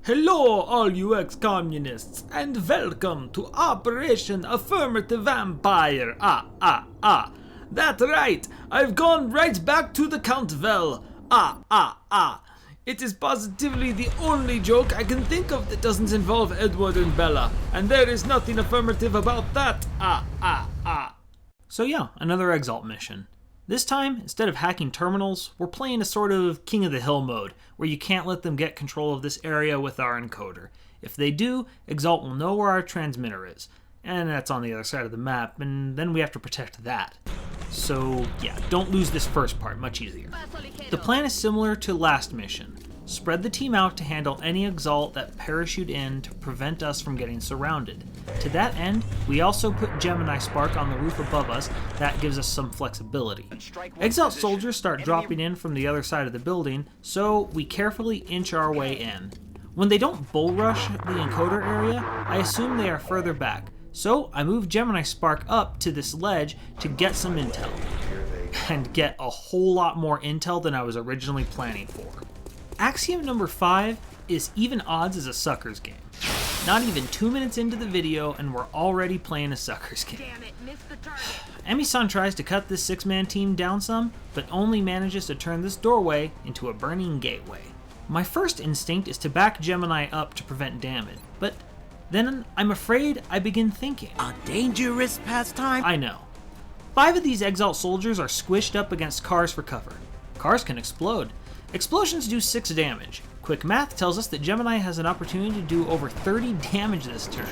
Hello, all you ex-communists, and welcome to Operation Affirmative Vampire. That's right, I've gone right back to the Count-Vel. It is positively the only joke I can think of that doesn't involve Edward and Bella, and there is nothing affirmative about that. So yeah, another Exalt mission. This time, instead of hacking terminals, we're playing a sort of King of the Hill mode, where you can't let them get control of this area with our encoder. If they do, Exalt will know where our transmitter is, and that's on the other side of the map, and then we have to protect that. So yeah, don't lose this first part, much easier. The plan is similar to last mission. Spread the team out to handle any Exalt that parachute in to prevent us from getting surrounded. To that end, we also put Gemini Spark on the roof above us. That gives us some flexibility. Exalt soldiers start dropping in from the other side of the building, so we carefully inch our way in. When they don't bull rush the encoder area, I assume they are further back, so I move Gemini Spark up to this ledge to get some intel. And get a whole lot more intel than I was originally planning for. Axiom number 5 is even odds as a suckers game. Not even 2 minutes into the video and we're already playing a suckers game. Damn it, missed the target. Emi-san tries to cut this 6-man team down some, but only manages to turn this doorway into a burning gateway. My first instinct is to back Gemini up to prevent damage, but then I'm afraid I begin thinking. A dangerous pastime? I know. 5 of these Exalt soldiers are squished up against cars for cover. Cars can explode. Explosions do 6 damage. Quick math tells us that Gemini has an opportunity to do over 30 damage this turn.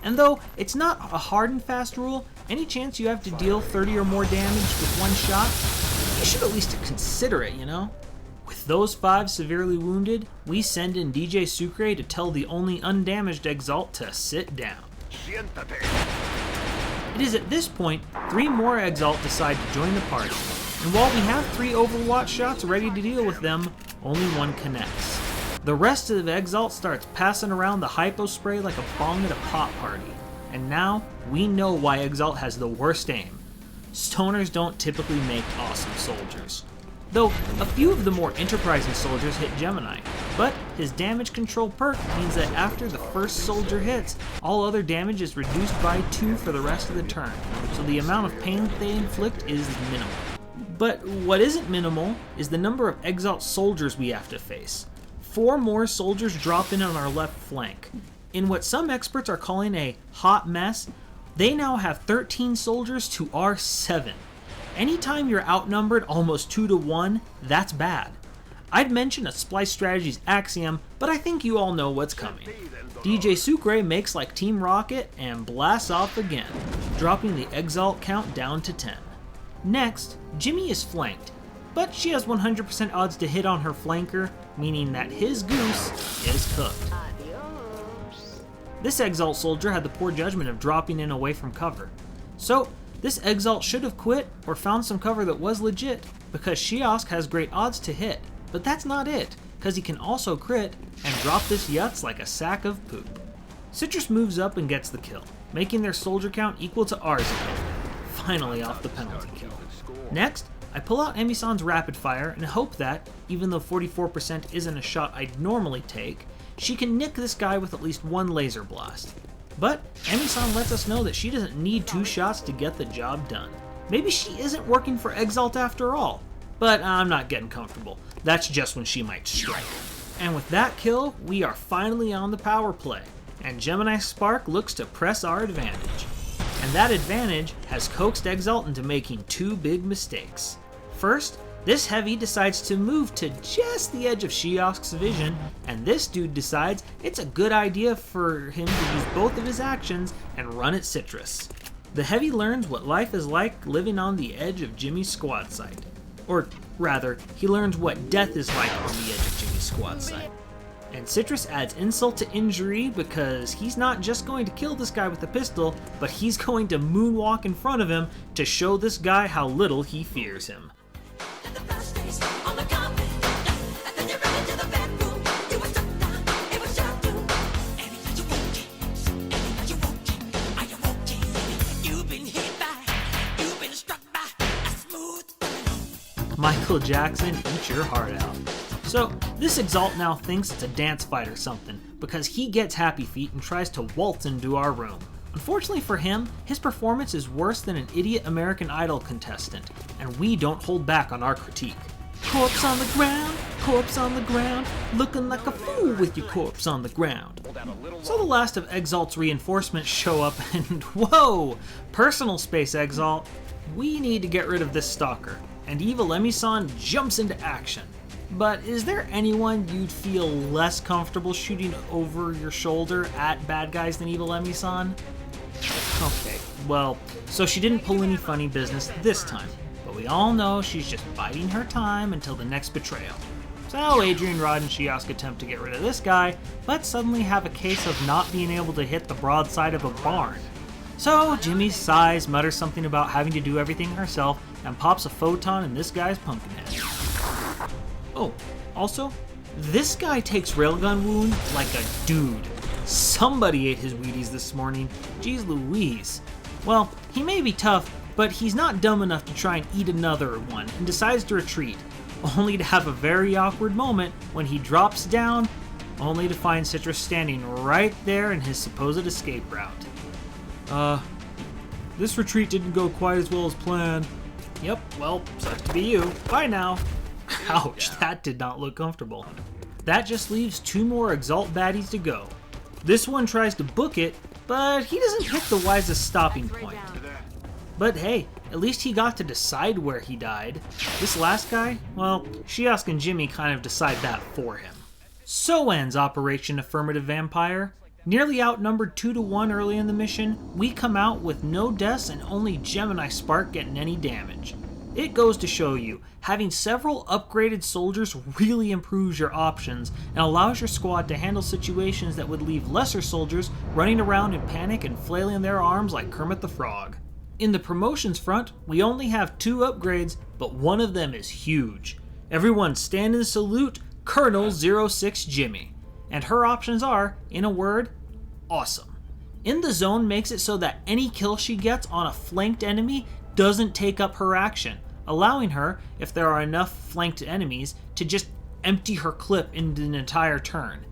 And though it's not a hard and fast rule, any chance you have to deal 30 or more damage with one shot, you should at least consider it, you know? With those 5 severely wounded, we send in DJ Sucre to tell the only undamaged Exalt to sit down. It is at this point, 3 more Exalt decide to join the party. And while we have 3 Overwatch shots ready to deal with them, only 1 connects. The rest of the Exalt starts passing around the hypo spray like a bong at a pop party. And now, we know why Exalt has the worst aim. Stoners don't typically make awesome soldiers. Though, a few of the more enterprising soldiers hit Gemini, but his damage control perk means that after the first soldier hits, all other damage is reduced by 2 for the rest of the turn, so the amount of pain they inflict is minimal. But what isn't minimal is the number of Exalt soldiers we have to face. 4 more soldiers drop in on our left flank. In what some experts are calling a hot mess, they now have 13 soldiers to our 7. Anytime you're outnumbered almost 2 to 1, that's bad. I'd mention a Splice strategy's axiom, but I think you all know what's coming. DJ Sucre makes like Team Rocket and blasts off again, dropping the Exalt count down to 10. Next, Jimmy is flanked, but she has 100% odds to hit on her flanker, meaning that his goose is cooked. This Exalt soldier had the poor judgment of dropping in away from cover. So, this Exalt should have quit or found some cover that was legit, because Shiosk has great odds to hit, but that's not it, because he can also crit and drop this Yutz like a sack of poop. Citrus moves up and gets the kill, making their soldier count equal to ours again, finally off the penalty kill. Next, I pull out Emi-san's rapid fire and hope that, even though 44% isn't a shot I'd normally take, she can nick this guy with at least 1 laser blast. But Emi-san lets us know that she doesn't need 2 shots to get the job done. Maybe she isn't working for Exalt after all. But I'm not getting comfortable. That's just when she might strike. And with that kill, we are finally on the power play, and Gemini Spark looks to press our advantage. And that advantage has coaxed Exalt into making 2 big mistakes. First, this heavy decides to move to just the edge of Shiosk's vision, and this dude decides it's a good idea for him to use both of his actions and run at Citrus. The heavy learns what life is like living on the edge of Jimmy's squad site. Or rather, he learns what death is like on the edge of Jimmy's squad site. And Citrus adds insult to injury because he's not just going to kill this guy with a pistol, but he's going to moonwalk in front of him to show this guy how little he fears him. Michael Jackson, eat your heart out. So, this Exalt now thinks it's a dance fight or something, because he gets happy feet and tries to waltz into our room. Unfortunately for him, his performance is worse than an idiot American Idol contestant, and we don't hold back on our critique. Corpse on the ground, looking like a fool with your corpse on the ground. So the last of Exalt's reinforcements show up and whoa! Personal space, Exalt. We need to get rid of this stalker, and Evil Emi-san jumps into action. But is there anyone you'd feel less comfortable shooting over your shoulder at bad guys than Evil Emi-san? Okay, well, so she didn't pull any funny business this time, but we all know she's just biding her time until the next betrayal. So Adrian Rod and Shiasuke attempt to get rid of this guy, but suddenly have a case of not being able to hit the broadside of a barn. So Jimmy sighs, mutters something about having to do everything herself, and pops a photon in this guy's pumpkin head. Oh, also, this guy takes railgun wound like a dude. Somebody ate his Wheaties this morning. Jeez Louise. Well, he may be tough, but he's not dumb enough to try and eat another one and decides to retreat, only to have a very awkward moment when he drops down, only to find Citrus standing right there in his supposed escape route. This retreat didn't go quite as well as planned. Yep, well, sucks to be you. Bye now. Ouch, that did not look comfortable. That just leaves 2 more Exalt baddies to go. This one tries to book it, but he doesn't hit the wisest stopping point. But hey, at least he got to decide where he died. This last guy, well, Shiasuke and Jimmy kind of decide that for him. So ends Operation Affirmative Vampire. Nearly outnumbered 2-1 early in the mission, we come out with no deaths and only Gemini Spark getting any damage. It goes to show you, having several upgraded soldiers really improves your options and allows your squad to handle situations that would leave lesser soldiers running around in panic and flailing their arms like Kermit the Frog. In the promotions front, we only have 2 upgrades, but one of them is huge. Everyone stand and salute Colonel 06 Jimmy. And her options are, in a word, awesome. In the Zone makes it so that any kill she gets on a flanked enemy doesn't take up her action, allowing her, if there are enough flanked enemies, to just empty her clip in an entire turn.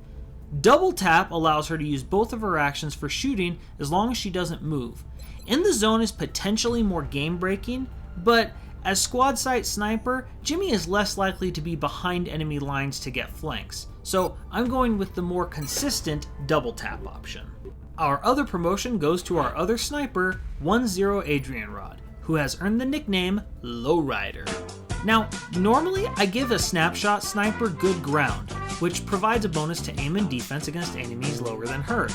Double tap allows her to use both of her actions for shooting as long as she doesn't move. In the Zone is potentially more game breaking, but as squad sight sniper, Jimmy is less likely to be behind enemy lines to get flanks, so I'm going with the more consistent double tap option. Our other promotion goes to our other sniper, 10 Adrian Rod, who has earned the nickname Lowrider. Now, normally I give a snapshot sniper good ground, which provides a bonus to aim and defense against enemies lower than her.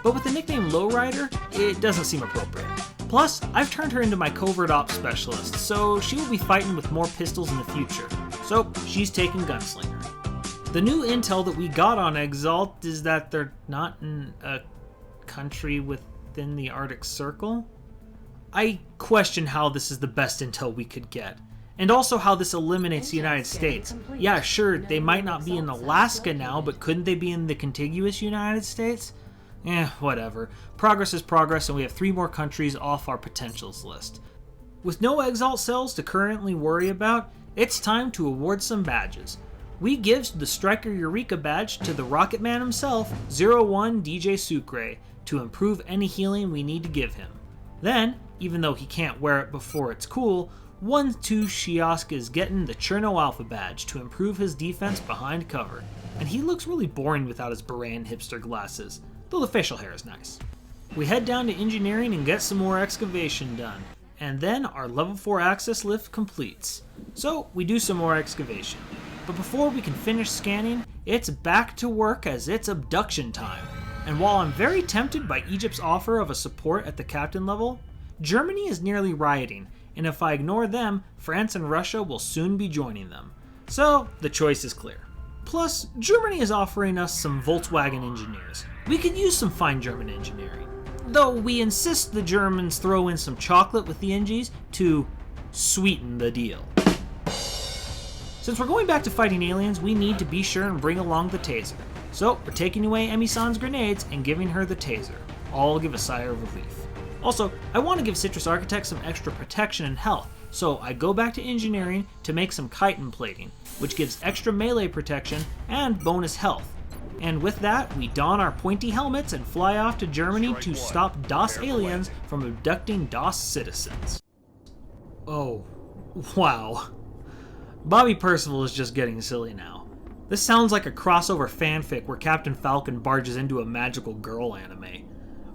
But with the nickname Lowrider, it doesn't seem appropriate. Plus, I've turned her into my covert ops specialist, so she will be fighting with more pistols in the future. So, she's taking Gunslinger. The new intel that we got on Exalt is that they're not in a country within the Arctic Circle? I question how this is the best intel we could get. And also how this eliminates the United States. Yeah, sure, they might not be in Alaska now, but couldn't they be in the contiguous United States? Whatever. Progress is progress, and we have 3 more countries off our potentials list. With no Exalt cells to currently worry about, it's time to award some badges. We give the Striker Eureka badge to the Rocket Man himself, 01 DJ Sucre, to improve any healing we need to give him. Then, even though he can't wear it before it's cool, 12 Shiasuke is getting the Cherno Alpha badge to improve his defense behind cover, and he looks really boring without his beret and hipster glasses, though the facial hair is nice. We head down to engineering and get some more excavation done, and then our level 4 access lift completes. So we do some more excavation. But before we can finish scanning, it's back to work as it's abduction time. And while I'm very tempted by Egypt's offer of a support at the captain level, Germany is nearly rioting, and if I ignore them, France and Russia will soon be joining them. So the choice is clear. Plus, Germany is offering us some Volkswagen engineers. We could use some fine German engineering. Though we insist the Germans throw in some chocolate with the Engies to sweeten the deal. Since we're going back to fighting aliens, we need to be sure and bring along the taser. So we're taking away Emi-san's grenades and giving her the taser. All give a sigh of relief. Also, I want to give Citrus Architect some extra protection and health, so I go back to engineering to make some chitin plating, which gives extra melee protection and bonus health. And with that, we don our pointy helmets and fly off to Germany to stop DOS aliens from abducting DOS citizens. Oh, wow. Bobby Percival is just getting silly now. This sounds like a crossover fanfic where Captain Falcon barges into a magical girl anime.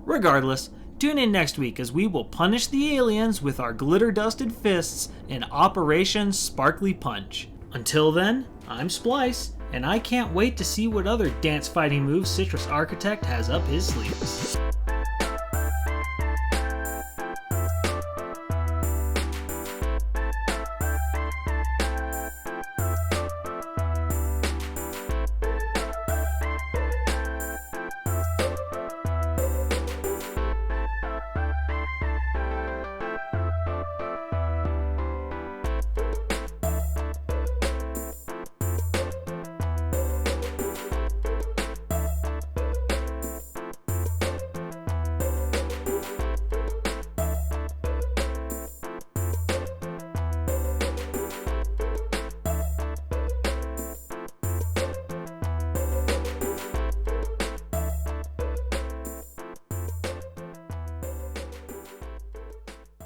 Regardless, tune in next week as we will punish the aliens with our glitter-dusted fists in Operation Sparkly Punch. Until then, I'm Splice, and I can't wait to see what other dance-fighting moves Citrus Architect has up his sleeves.